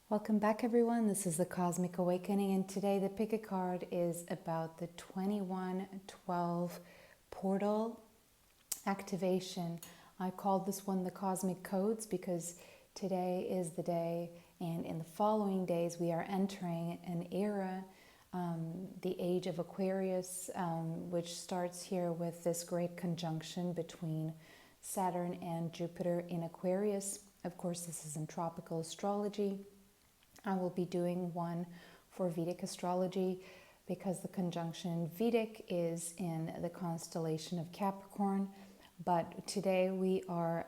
Welcome back, everyone. This is the Cosmic Awakening, and today the pick a card is about the 2112 portal activation. I called this one the Cosmic Codes because today is the day, and in the following days we are entering an era, the age of Aquarius, which starts here with this great conjunction between Saturn and Jupiter in Aquarius. Of course, this is in tropical astrology. I will be doing one for Vedic astrology because the conjunction Vedic is in the constellation of Capricorn. But today we are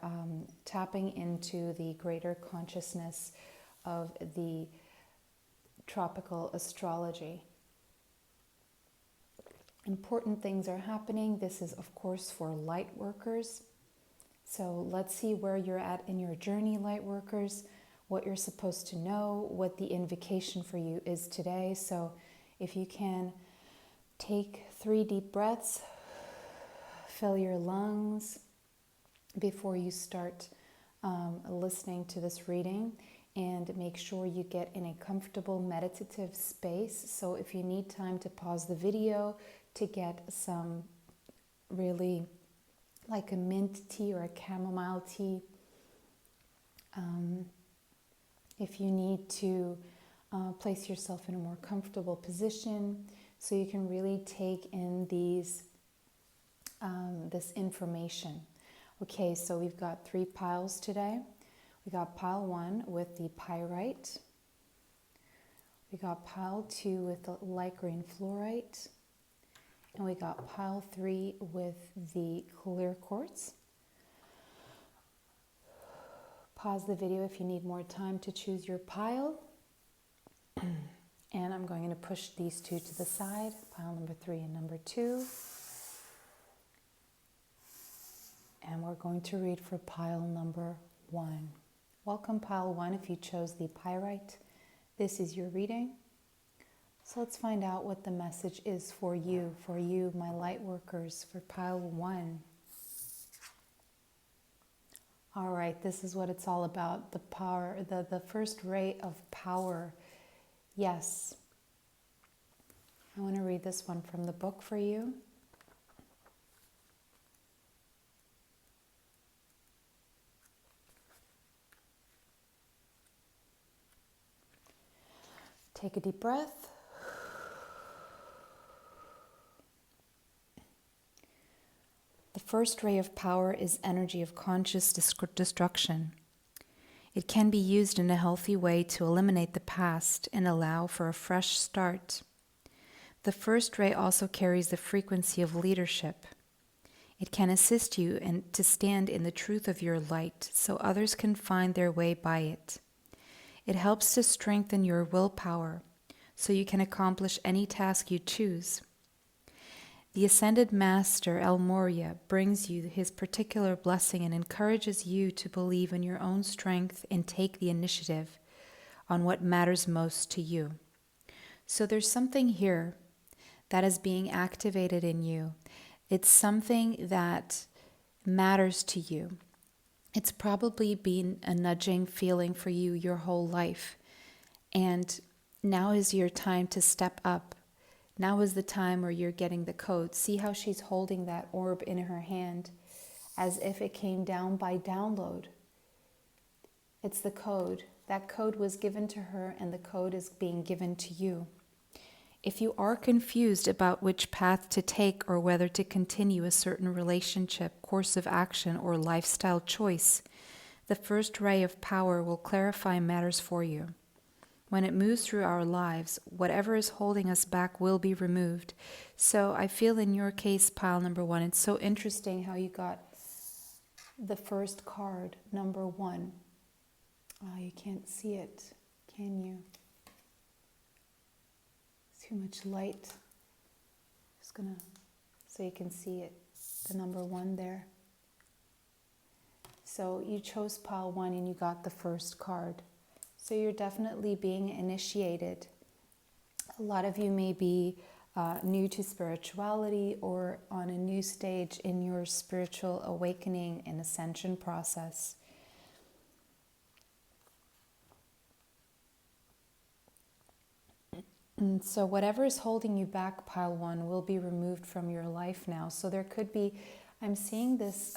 tapping into the greater consciousness of the tropical astrology. Important things are happening. This is, of course, for light workers. So let's see where you're at in your journey, light workers, what you're supposed to know, what the invocation for you is today. So if you can take 3 deep breaths, fill your lungs before you start listening to this reading, and make sure you get in a comfortable meditative space. So if you need time to pause the video to get some really like a mint tea or a chamomile tea, if you need to place yourself in a more comfortable position so you can really take in this information. Okay, so we've got 3 piles today. We got pile 1 with the pyrite. We got pile 2 with the light green fluorite. And we got pile 3 with the clear quartz. Pause the video if you need more time to choose your pile. And I'm going to push these 2 to the side, pile number 3 and number 2. And we're going to read for pile number 1. Welcome, pile 1, if you chose the pyrite. This is your reading. So let's find out what the message is for you, my light workers, for pile 1. All right, this is what it's all about, the power, the first ray of power. Yes. I want to read this one from the book for you. Take a deep breath. The first ray of power is energy of conscious destruction. It can be used in a healthy way to eliminate the past and allow for a fresh start. The first ray also carries the frequency of leadership. It can assist you to stand in the truth of your light so others can find their way by it. It helps to strengthen your willpower so you can accomplish any task you choose. The Ascended Master, El Morya, brings you his particular blessing and encourages you to believe in your own strength and take the initiative on what matters most to you. So there's something here that is being activated in you. It's something that matters to you. It's probably been a nudging feeling for you your whole life. And now is your time to step up. Now is the time where you're getting the code. See how she's holding that orb in her hand as if it came down by download. It's the code. That code was given to her, and the code is being given to you. If you are confused about which path to take or whether to continue a certain relationship, course of action, or lifestyle choice, the first ray of power will clarify matters for you. When it moves through our lives, whatever is holding us back will be removed. So I feel in your case, pile number 1, it's so interesting how you got the first card, number 1. Oh, you can't see it, can you? Too much light. Just gonna, so you can see it, the number 1 there. So you chose pile 1 and you got the first card. So you're definitely being initiated. A lot of you may be new to spirituality or on a new stage in your spiritual awakening and ascension process. And so whatever is holding you back, pile one, will be removed from your life now. So there could be, I'm seeing this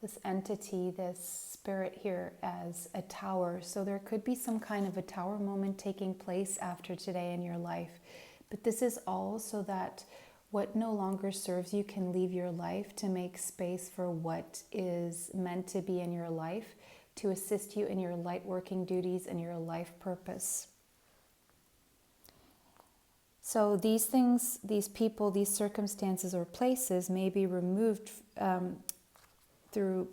this entity, this spirit here as a tower. So there could be some kind of a tower moment taking place after today in your life. But this is all so that what no longer serves you can leave your life to make space for what is meant to be in your life, to assist you in your light working duties and your life purpose. So these things, these people, these circumstances or places may be removed through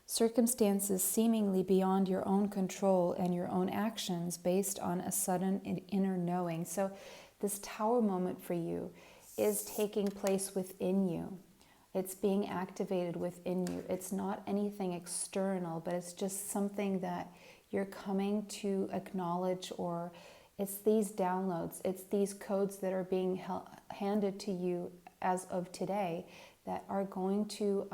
circumstances seemingly beyond your own control and your own actions based on a sudden inner knowing. So this tower moment for you is taking place within you. It's being activated within you. It's not anything external, but it's just something that you're coming to acknowledge, or it's these downloads, it's these codes that are being handed to you as of today that are going to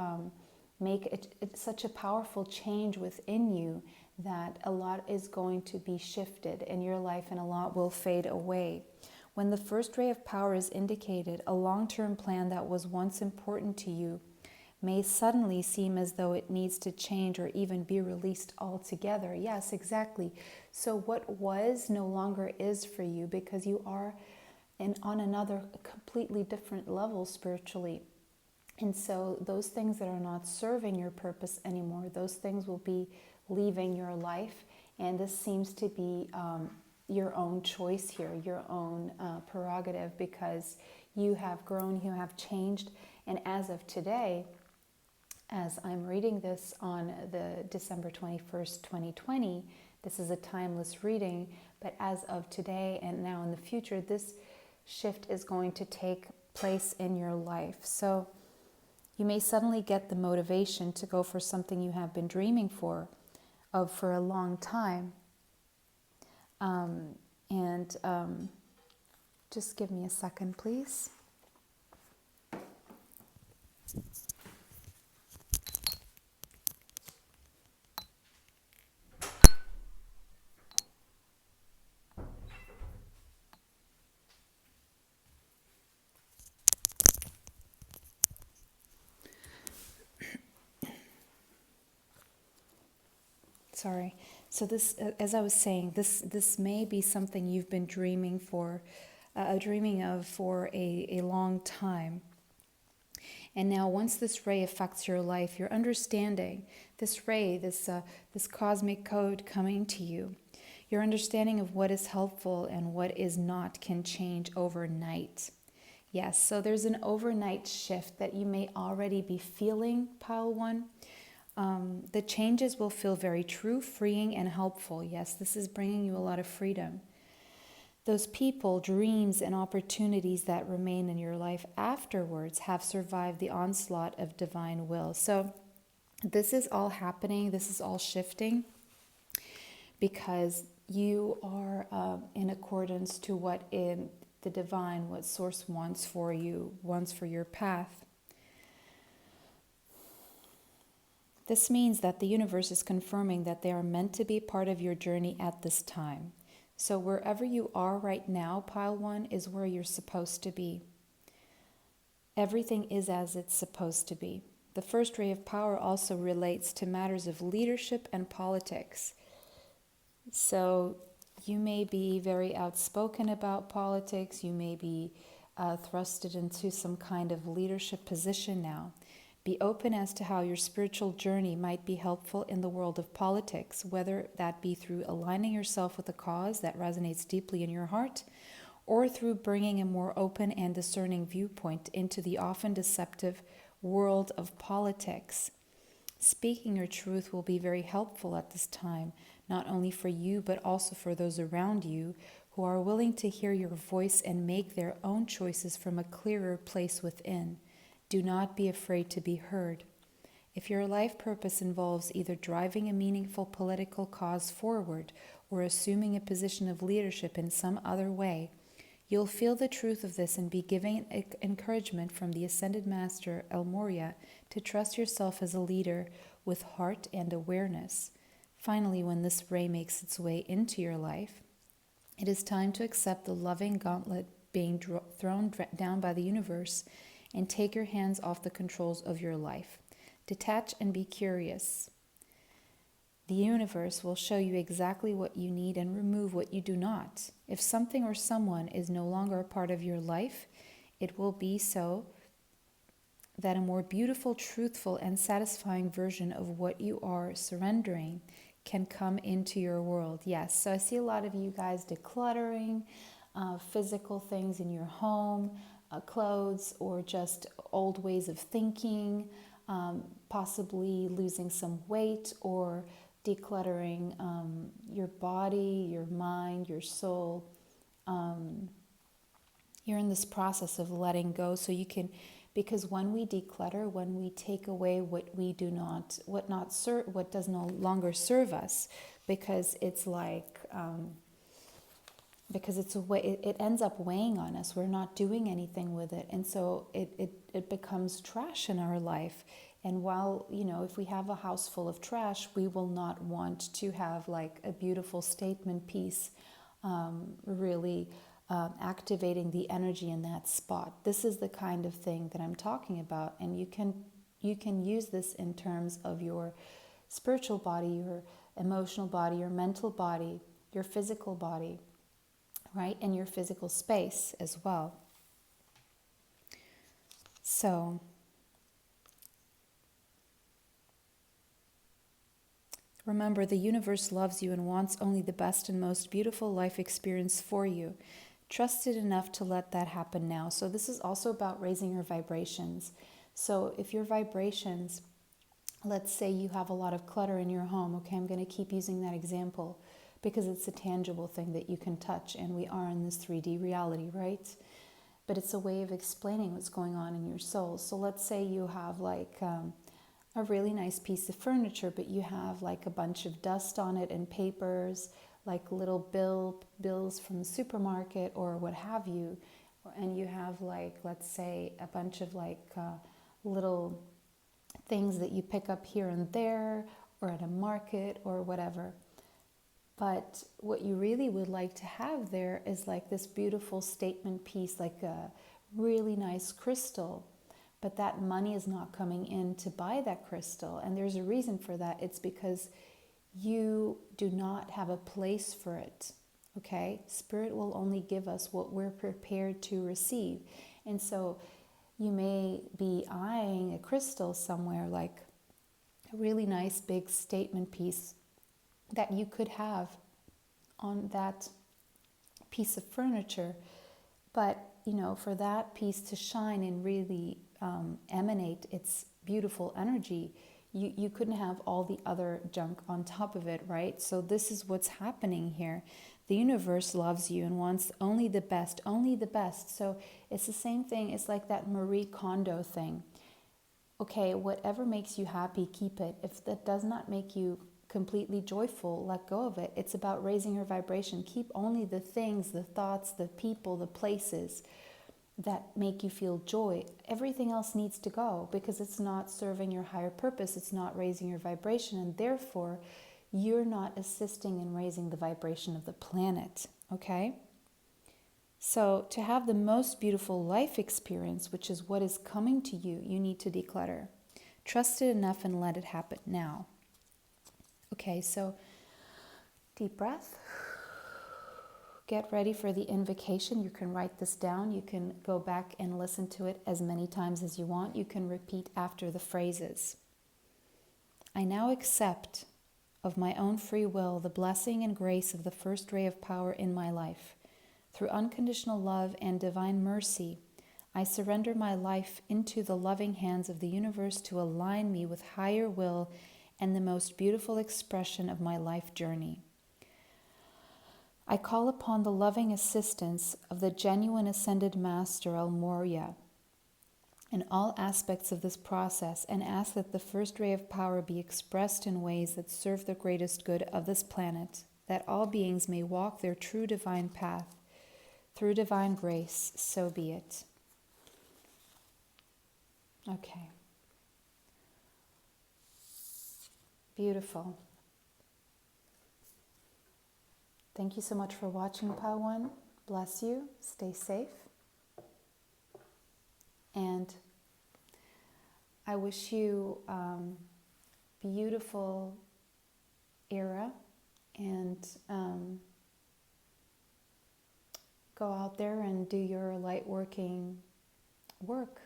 make it such a powerful change within you that a lot is going to be shifted in your life and a lot will fade away. When the first ray of power is indicated, a long-term plan that was once important to you may suddenly seem as though it needs to change or even be released altogether. Yes, exactly. So what was no longer is for you, because you are on another completely different level spiritually. And so those things that are not serving your purpose anymore, those things will be leaving your life. And this seems to be your own choice here, your own prerogative, because you have grown, you have changed. And as of today, as I'm reading this on the December 21st, 2020, this is a timeless reading, but as of today and now in the future, this shift is going to take place in your life. So you may suddenly get the motivation to go for something you have been dreaming for a long time. Just give me a second, please. Sorry. So this, as I was saying, this may be something you've been dreaming of for a long time. And now once this ray affects your life, you're understanding this ray, this cosmic code coming to you, your understanding of what is helpful and what is not can change overnight. Yes, so there's an overnight shift that you may already be feeling, pile one. The changes will feel very true, freeing, and helpful. Yes, this is bringing you a lot of freedom. Those people, dreams, and opportunities that remain in your life afterwards have survived the onslaught of divine will. So this is all happening, this is all shifting because you are in accordance to what in the divine, what Source wants for you, wants for your path. This means that the universe is confirming that they are meant to be part of your journey at this time. So wherever you are right now, pile one, is where you're supposed to be. Everything is as it's supposed to be. The first ray of power also relates to matters of leadership and politics. So you may be very outspoken about politics. You may be thrusted into some kind of leadership position now. Be open as to how your spiritual journey might be helpful in the world of politics, whether that be through aligning yourself with a cause that resonates deeply in your heart, or through bringing a more open and discerning viewpoint into the often deceptive world of politics. Speaking your truth will be very helpful at this time, not only for you, but also for those around you who are willing to hear your voice and make their own choices from a clearer place within. Do not be afraid to be heard. If your life purpose involves either driving a meaningful political cause forward or assuming a position of leadership in some other way, you'll feel the truth of this and be given encouragement from the Ascended Master El Morya to trust yourself as a leader with heart and awareness. Finally, when this ray makes its way into your life, It is time to accept the loving gauntlet being thrown down by the universe and take your hands off the controls of your life. Detach and be curious. The universe will show you exactly what you need and remove what you do not. If something or someone is no longer a part of your life, it will be so that a more beautiful, truthful, and satisfying version of what you are surrendering can come into your world. Yes, so I see a lot of you guys decluttering physical things in your home, clothes, or just old ways of thinking, possibly losing some weight or decluttering your body, your mind, your soul. You're in this process of letting go so you can, because when we declutter, when we take away what we do not, what does no longer serve us, because it's like, because it's a way, it ends up weighing on us. We're not doing anything with it. And so it becomes trash in our life. And while, if we have a house full of trash, we will not want to have like a beautiful statement piece, really activating the energy in that spot. This is the kind of thing that I'm talking about. And you can use this in terms of your spiritual body, your emotional body, your mental body, your physical body, right? And your physical space as well. So remember, the universe loves you and wants only the best and most beautiful life experience for you. Trust it enough to let that happen now. So this is also about raising your vibrations. So if your vibrations, let's say you have a lot of clutter in your home, okay, I'm going to keep using that example because it's a tangible thing that you can touch, and we are in this 3D reality, right? But it's a way of explaining what's going on in your soul. So let's say you have like a really nice piece of furniture, but you have like a bunch of dust on it and papers, like little bills from the supermarket or what have you. And you have like, let's say, a bunch of like little things that you pick up here and there or at a market or whatever. But what you really would like to have there is like this beautiful statement piece, like a really nice crystal. But that money is not coming in to buy that crystal. And there's a reason for that. It's because you do not have a place for it. Okay? Spirit will only give us what we're prepared to receive. And so you may be eyeing a crystal somewhere, like a really nice big statement piece that you could have on that piece of furniture. But, for that piece to shine and really emanate its beautiful energy, you couldn't have all the other junk on top of it, right? So this is what's happening here. The universe loves you and wants only the best, only the best. So it's the same thing. It's like that Marie Kondo thing. Okay, whatever makes you happy, keep it. If that does not make you completely joyful, let go of it. It's about raising your vibration. Keep only the things, the thoughts, the people, the places that make you feel joy. Everything else needs to go because it's not serving your higher purpose. It's not raising your vibration, and therefore you're not assisting in raising the vibration of the planet, okay? So to have the most beautiful life experience, which is what is coming to you, you need to declutter. Trust it enough and let it happen now. Okay, so deep breath. Get ready for the invocation. You can write this down. You can go back and listen to it as many times as you want. You can repeat after the phrases. I now accept of my own free will the blessing and grace of the first ray of power in my life. Through unconditional love and divine mercy, I surrender my life into the loving hands of the universe to align me with higher will and the most beautiful expression of my life journey. I call upon the loving assistance of the genuine ascended master El Moria in all aspects of this process and ask that the first ray of power be expressed in ways that serve the greatest good of this planet, that all beings may walk their true divine path. Through divine grace, so be it. Okay. Beautiful. Thank you so much for watching, Pile One. Bless you. Stay safe. And I wish you beautiful era, and go out there and do your light working work.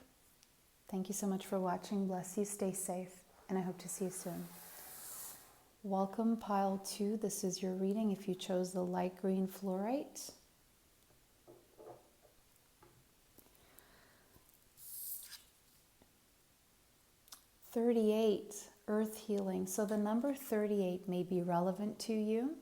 Thank you so much for watching. Bless you. Stay safe. And I hope to see you soon. Welcome, Pile 2. This is your reading if you chose the light green fluorite. "38, earth healing." So the number 38 may be relevant to you.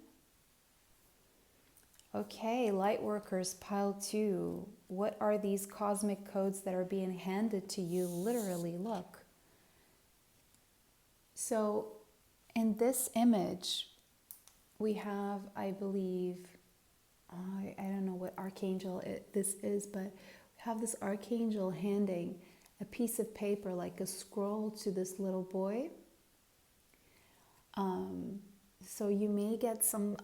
Okay, Lightworkers, Pile 2. What are these cosmic codes that are being handed to you? Literally, look. So in this image, we have, I believe, I don't know what archangel this is, but we have this archangel handing a piece of paper, like a scroll, to this little boy. So you may get some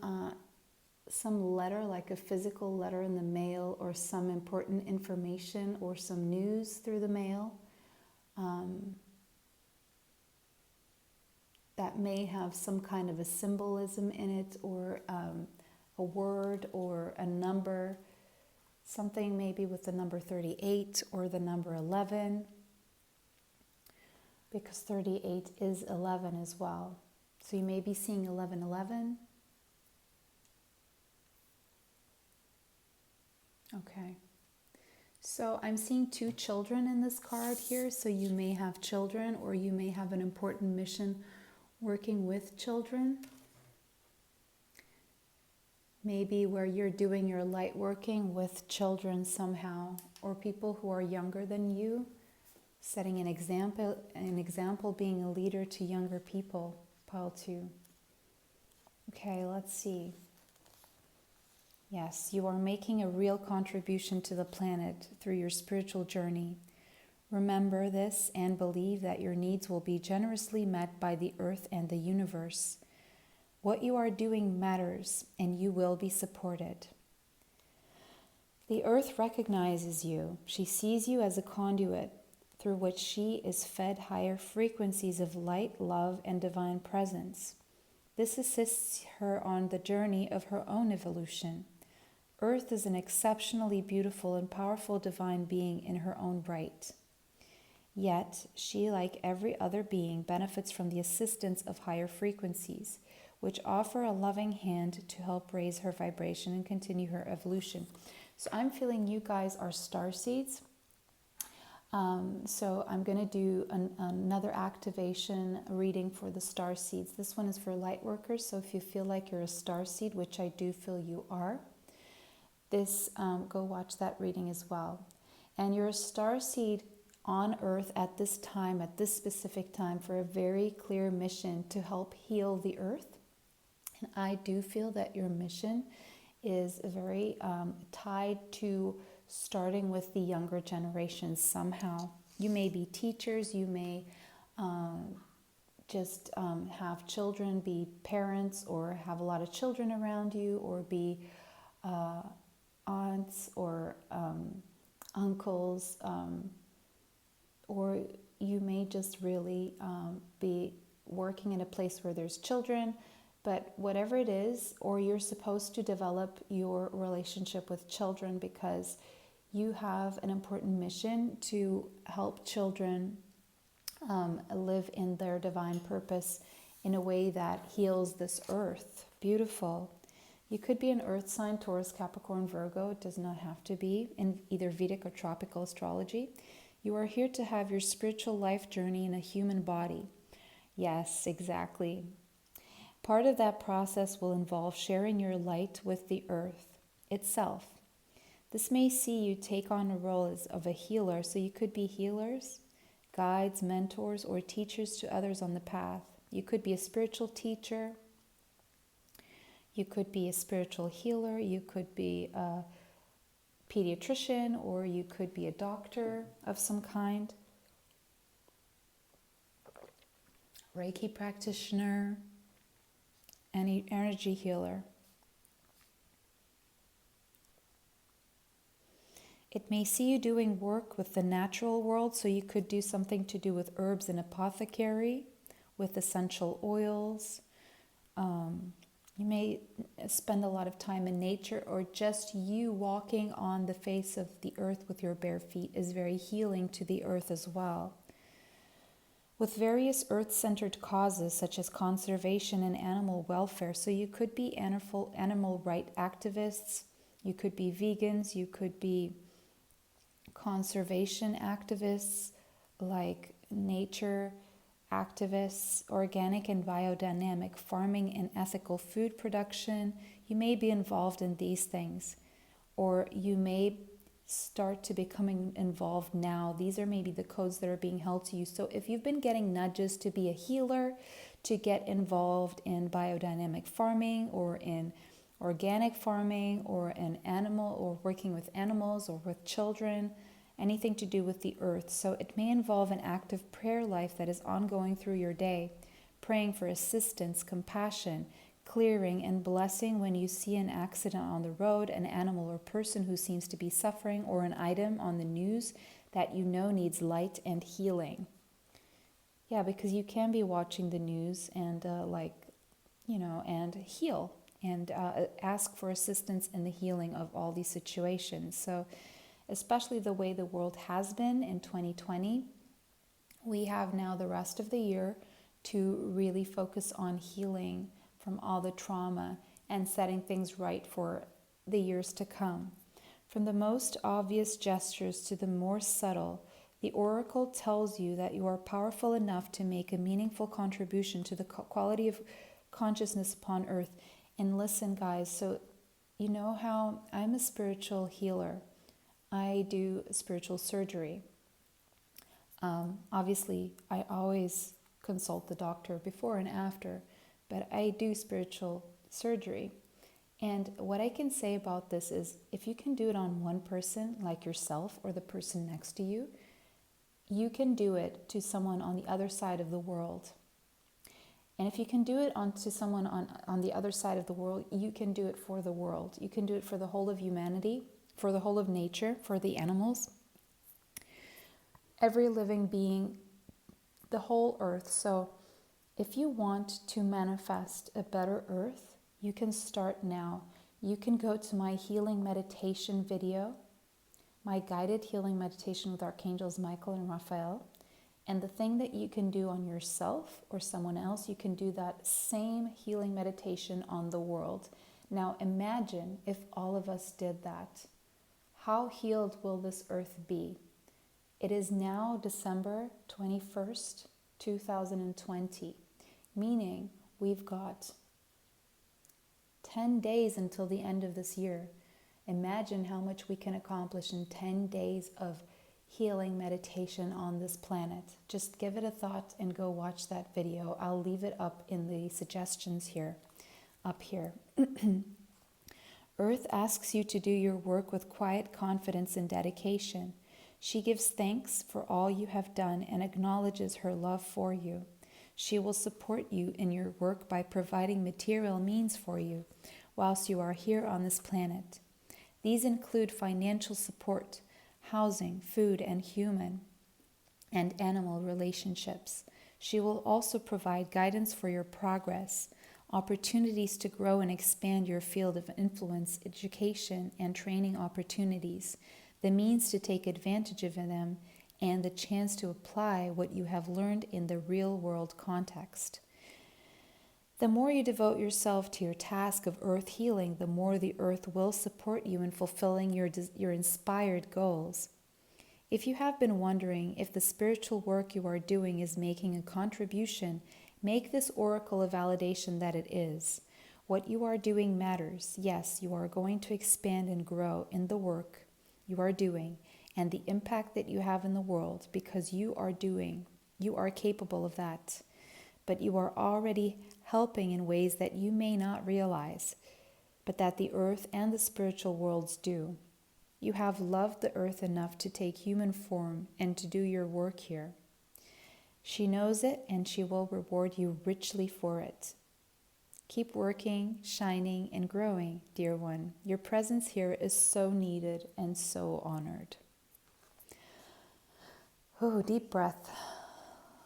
letter, like a physical letter in the mail, or some important information or some news through the mail. That may have some kind of a symbolism in it, or a word or a number, something maybe with the number 38 or the number 11, because 38 is 11 as well. So you may be seeing 1111. Okay. So I'm seeing 2 children in this card here. So you may have children, or you may have an important mission working with children. Maybe where you're doing your light working with children somehow, or people who are younger than you, setting an example, being a leader to younger people, Pile 2. Okay, let's see. Yes, you are making a real contribution to the planet through your spiritual journey. Remember this and believe that your needs will be generously met by the earth and the universe. What you are doing matters, and you will be supported. The earth recognizes you. She sees you as a conduit through which she is fed higher frequencies of light, love, and divine presence. This assists her on the journey of her own evolution. Earth is an exceptionally beautiful and powerful divine being in her own right. Yet, she, like every other being, benefits from the assistance of higher frequencies, which offer a loving hand to help raise her vibration and continue her evolution. So I'm feeling you guys are starseeds. So I'm going to do another activation reading for the starseeds. This one is for Lightworkers, so if you feel like you're a starseed, which I do feel you are, go watch that reading as well. And you're a starseed on Earth at this time, at this specific time, for a very clear mission to help heal the Earth. And I do feel that your mission is very tied to starting with the younger generations somehow. You may be teachers, you may just have children, be parents, or have a lot of children around you, or be aunts or uncles, or you may just really be working in a place where there's children. But whatever it is, or you're supposed to develop your relationship with children because you have an important mission to help children live in their divine purpose in a way that heals this earth. Beautiful. You could be an earth sign, Taurus, Capricorn, Virgo. It does not have to be in either Vedic or tropical astrology. You are here to have your spiritual life journey in a human body. Yes, exactly. Part of that process will involve sharing your light with the earth itself. This may see you take on a role of a healer, so you could be healers, guides, mentors, or teachers to others on the path. You could be a spiritual teacher. You could be a spiritual healer. You could be a pediatrician, or you could be a doctor of some kind, Reiki practitioner, any energy healer. It may see you doing work with the natural world, so you could do something to do with herbs and apothecary, with essential oils. You may spend a lot of time in nature, or just you walking on the face of the earth with your bare feet is very healing to the earth as well. With various earth-centered causes such as conservation and animal welfare, so you could be animal right activists, you could be vegans, you could be conservation activists like nature activists, organic and biodynamic farming and ethical food production. You may be involved in these things, or you may start to becoming involved now. These are maybe the codes that are being held to you. So if you've been getting nudges to be a healer, to get involved in biodynamic farming or in organic farming or in animal or working with animals or with children, anything to do with the earth. So it may involve an active prayer life that is ongoing through your day, praying for assistance, compassion, clearing and blessing when you see an accident on the road, an animal or person who seems to be suffering, or an item on the news that you know needs light and healing. Yeah, because you can be watching the news and and heal and ask for assistance in the healing of all these situations. So especially the way the world has been in 2020, we have now the rest of the year to really focus on healing from all the trauma and setting things right for the years to come. From the most obvious gestures to the more subtle, the oracle tells you that you are powerful enough to make a meaningful contribution to the quality of consciousness upon earth. And listen, guys, so you know how I'm a spiritual healer. I do spiritual surgery. Obviously, I always consult the doctor before and after, but I do spiritual surgery. And what I can say about this is, if you can do it on one person, like yourself or the person next to you, you can do it to someone on the other side of the world. And if you can do it to someone on the other side of the world, you can do it for the world. You can do it for the whole of humanity, for the whole of nature, for the animals, every living being, the whole earth. So if you want to manifest a better earth, you can start now. You can go to my healing meditation video, my guided healing meditation with Archangels Michael and Raphael. And the thing that you can do on yourself or someone else, you can do that same healing meditation on the world. Now imagine if all of us did that. How healed will this earth be? It is now December 21st, 2020, meaning we've got 10 days until the end of this year. Imagine how much we can accomplish in 10 days of healing meditation on this planet. Just give it a thought and go watch that video. I'll leave it up in the suggestions here, up here. Earth asks you to do your work with quiet confidence and dedication. She gives thanks for all you have done and acknowledges her love for you. She will support you in your work by providing material means for you whilst you are here on this planet. These include financial support, housing, food, and human and animal relationships. She will also provide guidance for your progress, opportunities to grow and expand your field of influence, education, and training opportunities, the means to take advantage of them, and the chance to apply what you have learned in the real-world context. The more you devote yourself to your task of earth healing, the more the earth will support you in fulfilling your inspired goals. If you have been wondering if the spiritual work you are doing is making a contribution, make this oracle a validation that it is. What you are doing matters. Yes, you are going to expand and grow in the work you are doing and the impact that you have in the world, because you are capable of that. But you are already helping in ways that you may not realize, but that the earth and the spiritual worlds do. You have loved the earth enough to take human form and to do your work here. She knows it, and she will reward you richly for it. Keep working, shining, and growing, dear one. Your presence here is so needed and so honored. Oh, deep breath.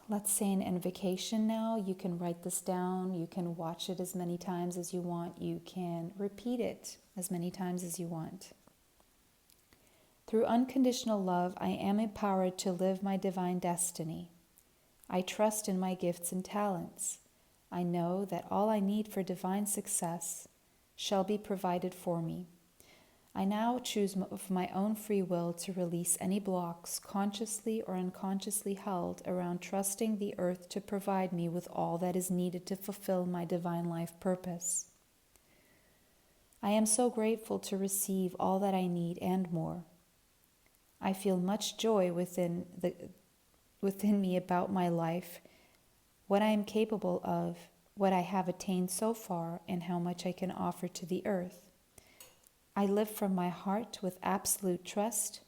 Let's say an invocation now. You can write this down. You can watch it as many times as you want. You can repeat it as many times as you want. Through unconditional love, I am empowered to live my divine destiny. I trust in my gifts and talents. I know that all I need for divine success shall be provided for me. I now choose of my own free will to release any blocks, consciously or unconsciously held, around trusting the earth to provide me with all that is needed to fulfill my divine life purpose. I am so grateful to receive all that I need and more. I feel much joy within me about my life, what I am capable of, what I have attained so far, and how much I can offer to the earth. I live from my heart with absolute trust.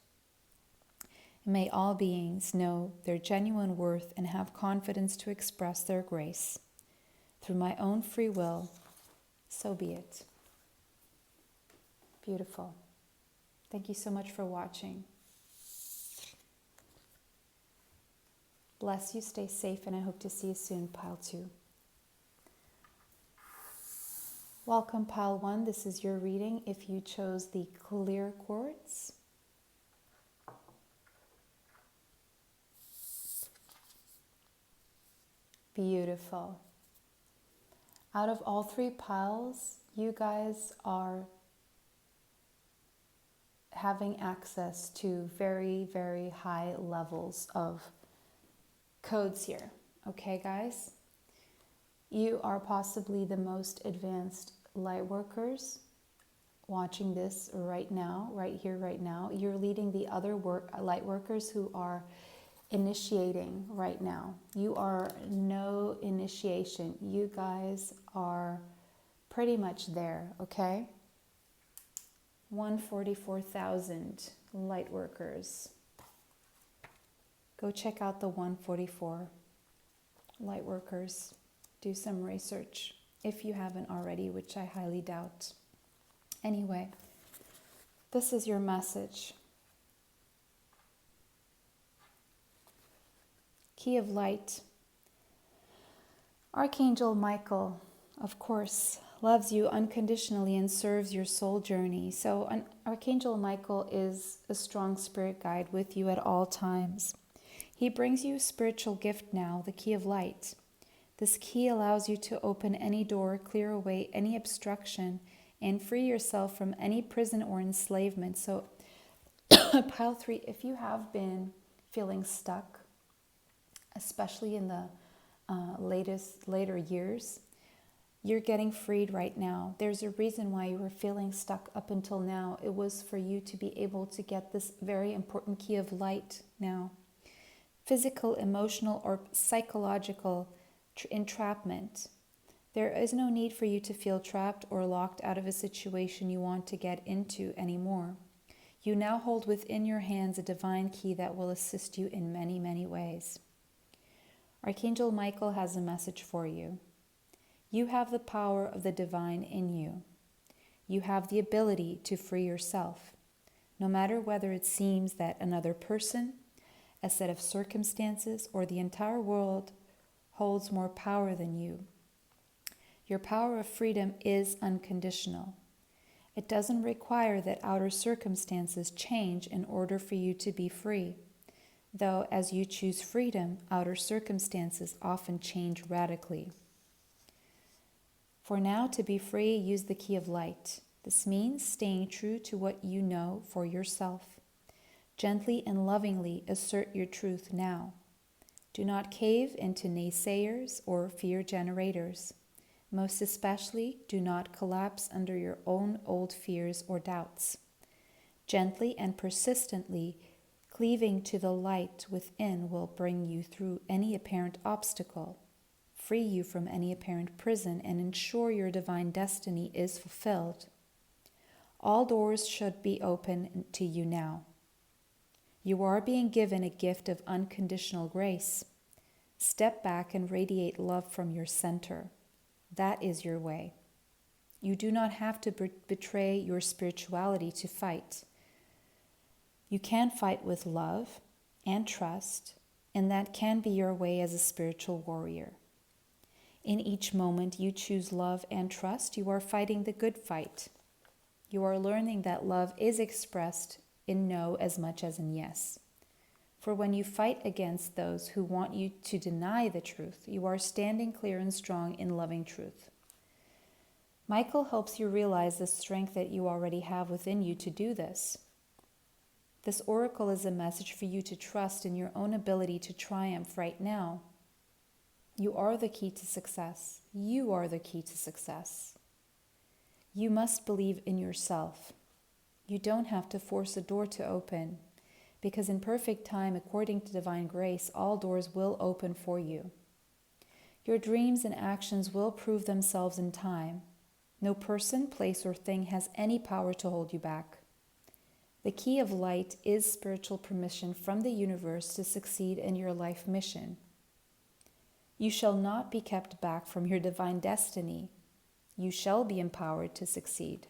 May all beings know their genuine worth and have confidence to express their grace. Through my own free will, so be it. Beautiful. Thank you so much for watching. Bless you, stay safe, and I hope to see you soon, Pile 2. Welcome, Pile 1. This is your reading if you chose the clear quartz. Beautiful. Out of all 3 piles, you guys are having access to very, very high levels of codes here. Okay, guys? You are possibly the most advanced light workers watching this right now, right here, right now. You're leading the other light workers who are initiating right now. You are no initiation. You guys are pretty much there, okay? 144,000 light workers. Go check out the 144 light workers. Do some research if you haven't already, which I highly doubt. Anyway, this is your message. Key of Light. Archangel Michael, of course, loves you unconditionally and serves your soul journey. So Archangel Michael is a strong spirit guide with you at all times. He brings you a spiritual gift now, the Key of Light. This key allows you to open any door, clear away any obstruction, and free yourself from any prison or enslavement. So, Pile 3, if you have been feeling stuck, especially in the later years, you're getting freed right now. There's a reason why you were feeling stuck up until now. It was for you to be able to get this very important Key of Light now. Physical, emotional, or psychological entrapment. There is no need for you to feel trapped or locked out of a situation you want to get into anymore. You now hold within your hands a divine key that will assist you in many, many ways. Archangel Michael has a message for you. You have the power of the divine in you. You have the ability to free yourself, no matter whether it seems that another person, a set of circumstances, or the entire world holds more power than you. Your power of freedom is unconditional. It doesn't require that outer circumstances change in order for you to be free, though as you choose freedom, outer circumstances often change radically. For now, to be free, use the Key of Light. This means staying true to what you know for yourself. Gently and lovingly assert your truth now. Do not cave into naysayers or fear generators. Most especially, do not collapse under your own old fears or doubts. Gently and persistently, cleaving to the light within will bring you through any apparent obstacle, free you from any apparent prison, and ensure your divine destiny is fulfilled. All doors should be open to you now. You are being given a gift of unconditional grace. Step back and radiate love from your center. That is your way. You do not have to betray your spirituality to fight. You can fight with love and trust, and that can be your way as a spiritual warrior. In each moment you choose love and trust, you are fighting the good fight. You are learning that love is expressed in no as much as in yes. For when you fight against those who want you to deny the truth, you are standing clear and strong in loving truth. Michael helps you realize the strength that you already have within you to do this. This oracle is a message for you to trust in your own ability to triumph right now. You are the key to success. You are the key to success. You must believe in yourself. You don't have to force a door to open, because in perfect time, according to divine grace, all doors will open for you. Your dreams and actions will prove themselves in time. No person, place, or thing has any power to hold you back. The key of light is spiritual permission from the universe to succeed in your life mission. You shall not be kept back from your divine destiny. You shall be empowered to succeed.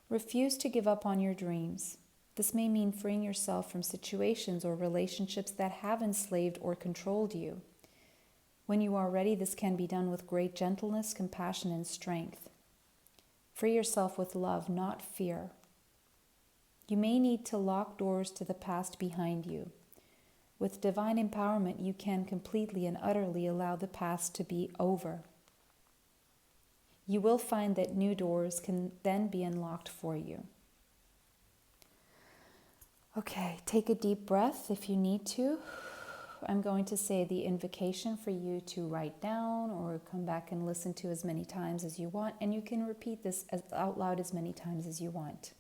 Refuse to give up on your dreams. This may mean freeing yourself from situations or relationships that have enslaved or controlled you. When you are ready, this can be done with great gentleness, compassion, and strength. Free yourself with love, not fear. You may need to lock doors to the past behind you. With divine empowerment, you can completely and utterly allow the past to be over. You will find that new doors can then be unlocked for you. Okay, take a deep breath if you need to. I'm going to say the invocation for you to write down or come back and listen to as many times as you want, and you can repeat this out loud as many times as you want.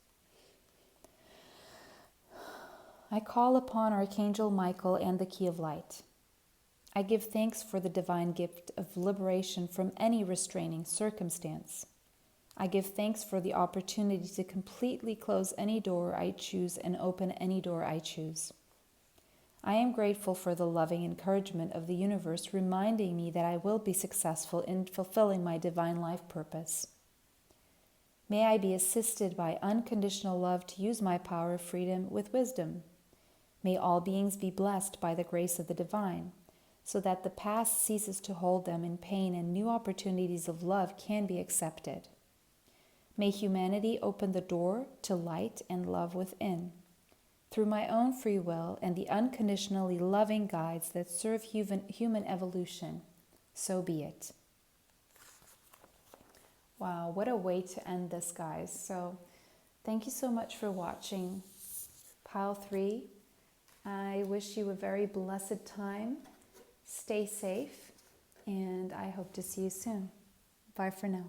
I call upon Archangel Michael and the Key of Light. I give thanks for the divine gift of liberation from any restraining circumstance. I give thanks for the opportunity to completely close any door I choose and open any door I choose. I am grateful for the loving encouragement of the universe, reminding me that I will be successful in fulfilling my divine life purpose. May I be assisted by unconditional love to use my power of freedom with wisdom. May all beings be blessed by the grace of the divine, so that the past ceases to hold them in pain and new opportunities of love can be accepted. May humanity open the door to light and love within. Through my own free will and the unconditionally loving guides that serve human evolution, so be it. Wow, what a way to end this, guys. So thank you so much for watching Pile 3. I wish you a very blessed time. Stay safe, and I hope to see you soon. Bye for now.